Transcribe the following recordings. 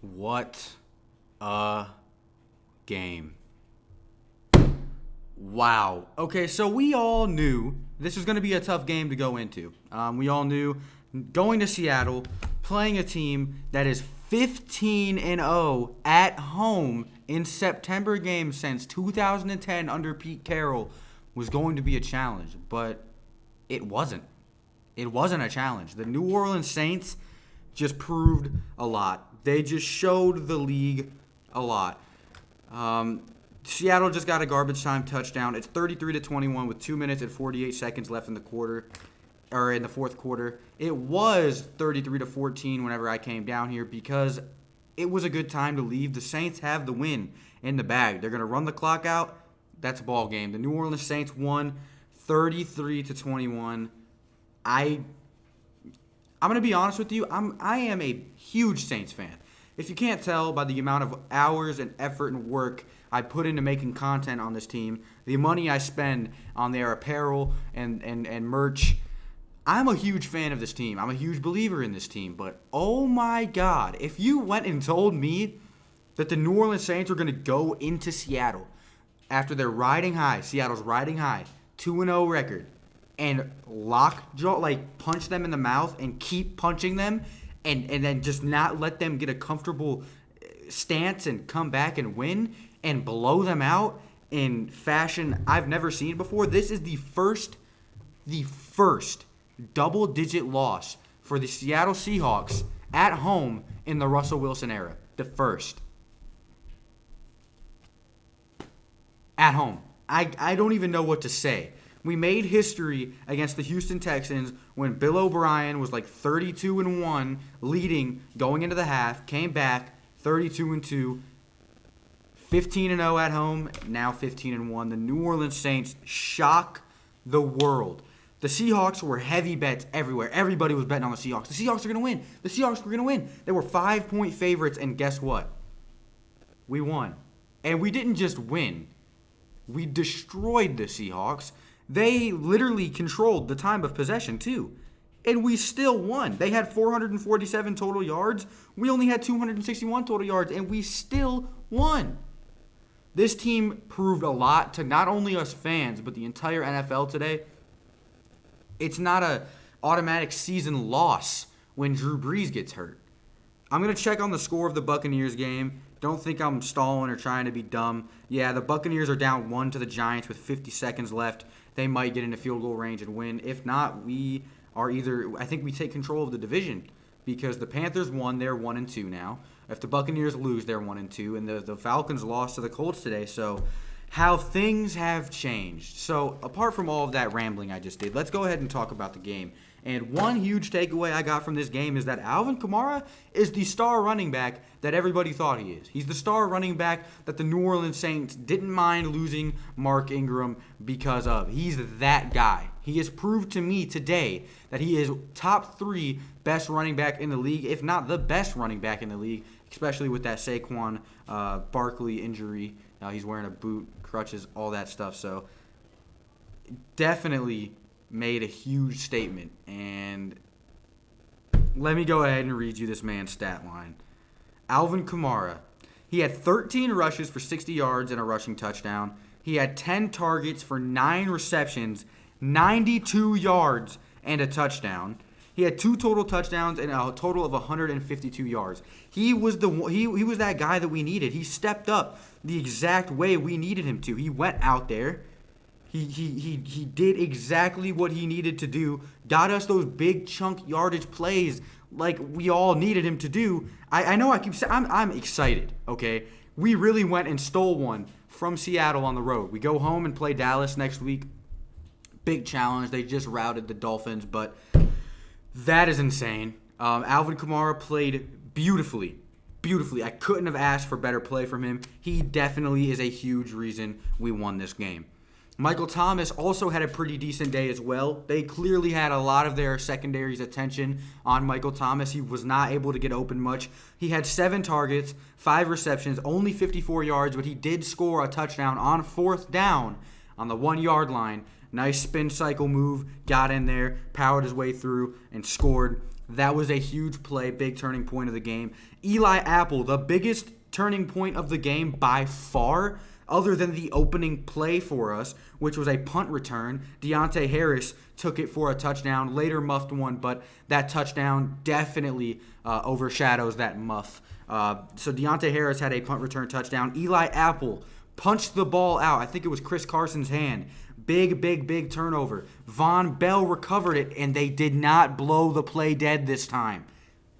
What a game. Wow. Okay, so we all knew this was going to be a tough game to go into. We all knew going to Seattle, playing a team that is 15-0 at home in September games since 2010 under Pete Carroll was going to be a challenge, but it wasn't. It wasn't a challenge. The New Orleans Saints just proved a lot. They just showed the league a lot. Seattle just got a garbage time touchdown. It's 33-21 with 2 minutes and 48 seconds left in the fourth quarter. It was 33-14 whenever I came down here because it was a good time to leave. The Saints have the win in the bag. They're going to run the clock out. That's a ball game. The New Orleans Saints won 33-21. I'm going to be honest with you. I am a huge Saints fan. If you can't tell by the amount of hours and effort and work I put into making content on this team, the money I spend on their apparel and merch, I'm a huge fan of this team. I'm a huge believer in this team. But, oh my God, if you went and told me that the New Orleans Saints were going to go into Seattle after they're riding high, Seattle's riding high, 2-0 record, and punch them in the mouth and keep punching them and then just not let them get a comfortable stance and come back and win and blow them out in fashion I've never seen before. This is the first double-digit loss for the Seattle Seahawks at home in the Russell Wilson era. The first. At home. I don't even know what to say. We made history against the Houston Texans when Bill O'Brien was like 32-1, leading going into the half, came back 32-2, 15-0 at home, now 15-1. The New Orleans Saints shock the world. The Seahawks were heavy bets everywhere. Everybody was betting on the Seahawks. The Seahawks are going to win. The Seahawks were going to win. They were 5-point favorites, and guess what? We won. And we didn't just win. We destroyed the Seahawks. They literally controlled the time of possession, too. And we still won. They had 447 total yards. We only had 261 total yards, and we still won. This team proved a lot to not only us fans, but the entire NFL today. It's not an automatic season loss when Drew Brees gets hurt. I'm going to check on the score of the Buccaneers game. Don't think I'm stalling or trying to be dumb. Yeah, the Buccaneers are down 1 to the Giants with 50 seconds left. They might get into field goal range and win. If not, I think we take control of the division because the Panthers won. They're 1-2 now. If the Buccaneers lose, they're 1-2. And the Falcons lost to the Colts today. So how things have changed. So apart from all of that rambling I just did, let's go ahead and talk about the game. And one huge takeaway I got from this game is that Alvin Kamara is the star running back that everybody thought he is. He's the star running back that the New Orleans Saints didn't mind losing Mark Ingram because of. He's that guy. He has proved to me today that he is top 3 best running back in the league, if not the best running back in the league, especially with that Saquon Barkley injury. He's wearing a boot, crutches, all that stuff. So definitely made a huge statement. And let me go ahead and read you this man's stat line. Alvin Kamara, he had 13 rushes for 60 yards and a rushing touchdown. He had 10 targets for 9 receptions, 92 yards, and a touchdown. He had 2 total touchdowns and a total of 152 yards. He was he was that guy that we needed. He stepped up the exact way we needed him to. He went out there. He did exactly what he needed to do. Got us those big chunk yardage plays like we all needed him to do. I know I keep saying I'm excited. Okay, we really went and stole one from Seattle on the road. We go home and play Dallas next week. Big challenge. They just routed the Dolphins, but that is insane. Alvin Kamara played beautifully. I couldn't have asked for better play from him. He definitely is a huge reason we won this game. Michael Thomas also had a pretty decent day as well. They clearly had a lot of their secondary's attention on Michael Thomas. He was not able to get open much. He had 7 targets, 5 receptions, only 54 yards, but he did score a touchdown on 4th down on the 1-yard line. Nice spin cycle move, got in there, powered his way through, and scored. That was a huge play, big turning point of the game. Eli Apple, the biggest turning point of the game by far, other than the opening play for us, which was a punt return. Deontay Harris took it for a touchdown, later muffed one, but that touchdown definitely overshadows that muff. So Deontay Harris had a punt return touchdown. Eli Apple punched the ball out. I think it was Chris Carson's hand. Big turnover. Von Bell recovered it, and they did not blow the play dead this time.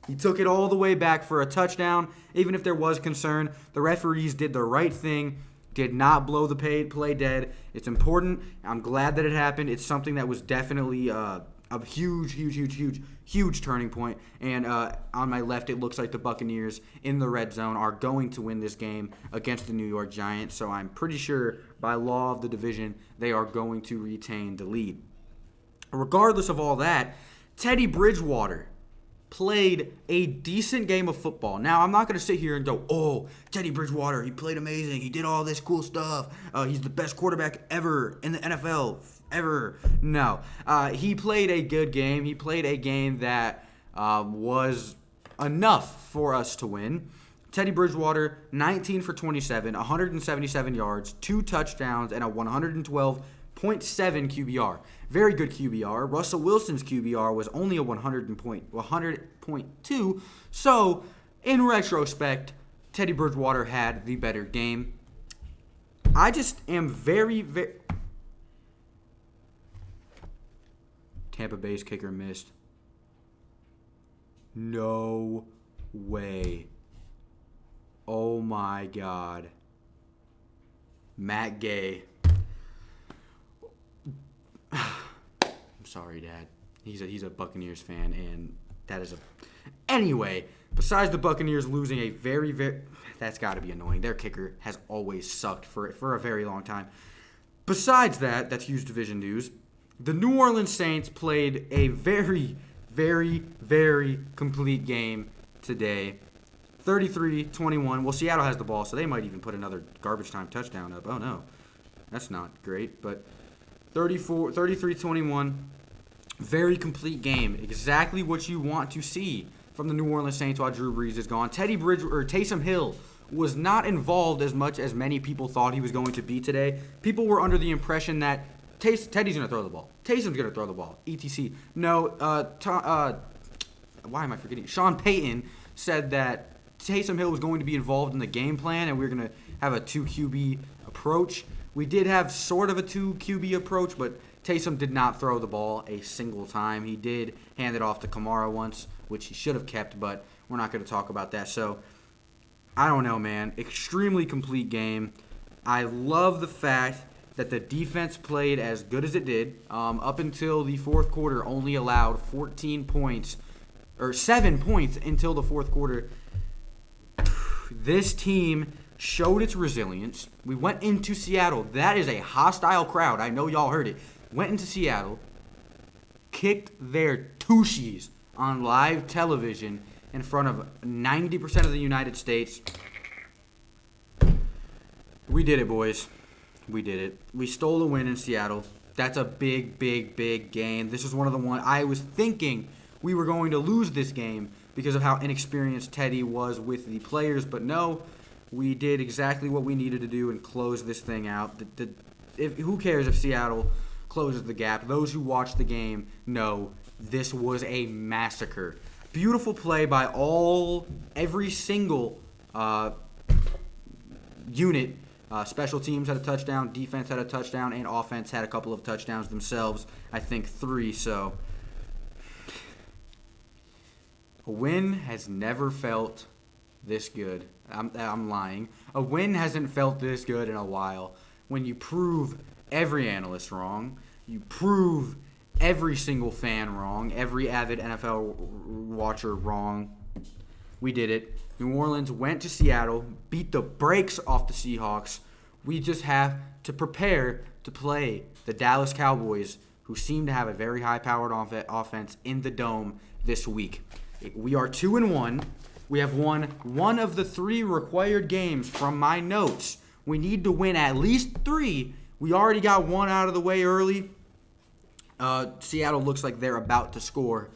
He took it all the way back for a touchdown. Even if there was concern, the referees did the right thing, did not blow the play dead. It's important. I'm glad that it happened. It's something that was definitely a huge turning point. And on my left, it looks like the Buccaneers in the red zone are going to win this game against the New York Giants. So I'm pretty sure by law of the division, they are going to retain the lead. Regardless of all that, Teddy Bridgewater played a decent game of football. Now, I'm not going to sit here and go, oh, Teddy Bridgewater, he played amazing. He did all this cool stuff. He's the best quarterback ever in the NFL, ever. No. He played a good game. He played a game that was enough for us to win. Teddy Bridgewater, 19 for 27, 177 yards, 2 touchdowns, and a 112.7 QBR. Very good QBR. Russell Wilson's QBR was only a 100.2. So, in retrospect, Teddy Bridgewater had the better game. I just am very... Tampa Bay's kicker missed. No way. Oh my God. Matt Gay. I'm sorry, Dad. He's a Buccaneers fan, and that is a... Anyway, besides the Buccaneers losing a very... That's got to be annoying. Their kicker has always sucked for a very long time. Besides that, that's huge division news. The New Orleans Saints played a very complete game today. 33-21. Well, Seattle has the ball, so they might even put another garbage time touchdown up. Oh, no. That's not great, but 33-21. Very complete game. Exactly what you want to see from the New Orleans Saints while Drew Brees is gone. Taysom Hill was not involved as much as many people thought he was going to be today. People were under the impression that Teddy's going to throw the ball. Taysom's going to throw the ball. ETC. No, why am I forgetting? Sean Payton said that Taysom Hill was going to be involved in the game plan, and we were going to have a 2 QB approach. We did have sort of a 2 QB approach, but Taysom did not throw the ball a single time. He did hand it off to Kamara once, which he should have kept, but we're not going to talk about that. So, I don't know, man. Extremely complete game. I love the fact that the defense played as good as it did. Up until the fourth quarter, only allowed 14 points, or 7 points until the fourth quarter. This team showed its resilience. We went into Seattle. That is a hostile crowd. I know y'all heard it. Went into Seattle, kicked their tushies on live television in front of 90% of the United States. We did it, boys. We did it. We stole a win in Seattle. That's a big game. This is one of the ones I was thinking we were going to lose this game because of how inexperienced Teddy was with the players. But no, we did exactly what we needed to do and close this thing out. Who cares if Seattle closes the gap? Those who watched the game know this was a massacre. Beautiful play by every single unit. Special teams had a touchdown, defense had a touchdown, and offense had a couple of touchdowns themselves. I think 3. So a win has never felt this good. I'm lying. A win hasn't felt this good in a while. When you prove every analyst wrong, you prove every single fan wrong, every avid NFL watcher wrong. We did it. New Orleans went to Seattle, beat the brakes off the Seahawks. We just have to prepare to play the Dallas Cowboys, who seem to have a very high-powered offense in the Dome this week. We are 2-1. We have won one of the 3 required games from my notes. We need to win at least 3. We already got 1 out of the way early. Seattle looks like they're about to score.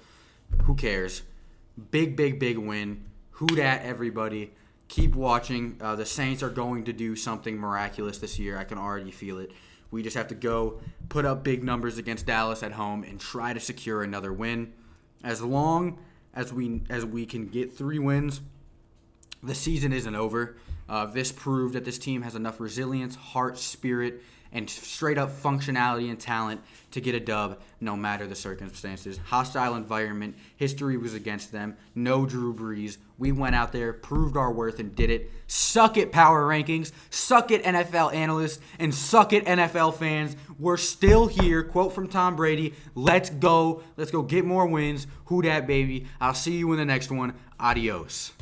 Who cares? Big, big, big win. Who dat, everybody? Keep watching. The Saints are going to do something miraculous this year. I can already feel it. We just have to go put up big numbers against Dallas at home and try to secure another win. As long as we can get 3 wins, the season isn't over. This proved that this team has enough resilience, heart, spirit, and straight-up functionality and talent to get a dub no matter the circumstances. Hostile environment. History was against them. No Drew Brees. We went out there, proved our worth, and did it. Suck it, power rankings. Suck it, NFL analysts. And suck it, NFL fans. We're still here. Quote from Tom Brady. Let's go. Let's go get more wins. Who dat, baby? I'll see you in the next one. Adios.